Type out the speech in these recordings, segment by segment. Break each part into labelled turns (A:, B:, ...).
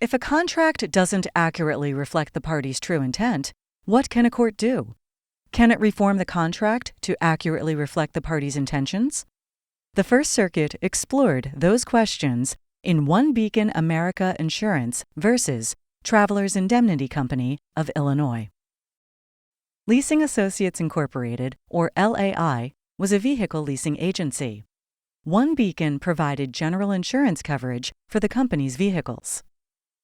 A: If a contract doesn't accurately reflect the party's true intent, what can a court do? Can it reform the contract to accurately reflect the party's intentions? The First Circuit explored those questions in OneBeacon America Insurance versus Travelers Indemnity Company of Illinois. Leasing Associates Incorporated, or LAI, was a vehicle leasing agency. OneBeacon provided general insurance coverage for the company's vehicles.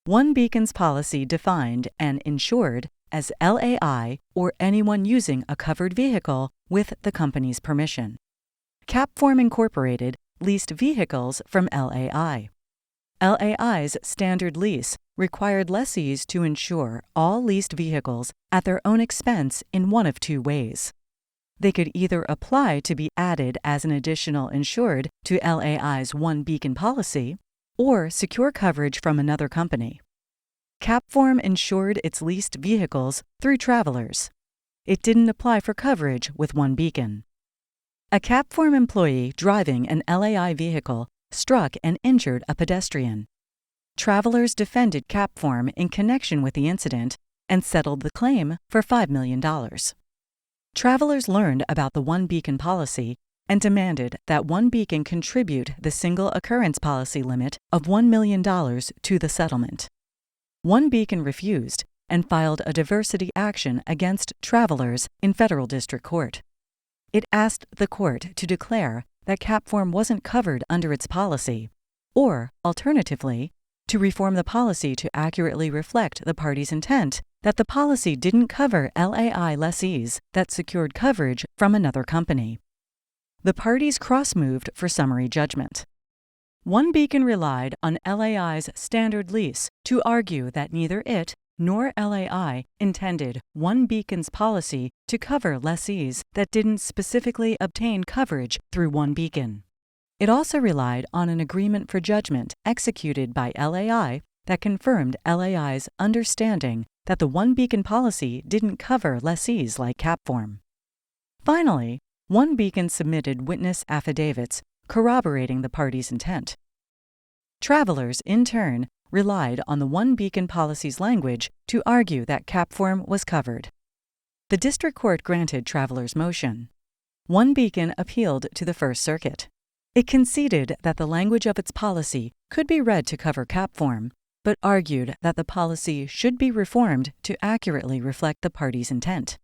A: OneBeacon's policy defined an insured as LAI or anyone using a covered vehicle with the company's permission. Capform Incorporated leased vehicles from LAI. LAI's standard lease required lessees to insure all leased vehicles at their own expense in one of two ways. They could either apply to be added as an additional insured to LAI's OneBeacon policy or secure coverage from another company. Capform insured its leased vehicles through Travelers. It didn't apply for coverage with OneBeacon. A Capform employee driving an LAI vehicle struck and injured a pedestrian. Travelers defended Capform in connection with the incident and settled the claim for $5 million. Travelers learned about the OneBeacon policy and demanded that OneBeacon contribute the single occurrence policy limit of $1 million to the settlement. OneBeacon refused and filed a diversity action against Travelers in federal district court. It asked the court to declare that Capform wasn't covered under its policy, or, alternatively, to reform the policy to accurately reflect the party's intent that the policy didn't cover LAI lessees that secured coverage from another company. The parties cross-moved for summary judgment. OneBeacon relied on LAI's standard lease to argue that neither it nor LAI intended OneBeacon's policy to cover lessees that didn't specifically obtain coverage through OneBeacon. It also relied on an agreement for judgment executed by LAI that confirmed LAI's understanding that the OneBeacon policy didn't cover lessees like Capform. Finally, OneBeacon submitted witness affidavits corroborating the party's intent. Travelers, in turn, relied on the OneBeacon policy's language to argue that Capform was covered. The district court granted Travelers' motion. OneBeacon appealed to the First Circuit. It conceded that the language of its policy could be read to cover Capform, but argued that the policy should be reformed to accurately reflect the party's intent.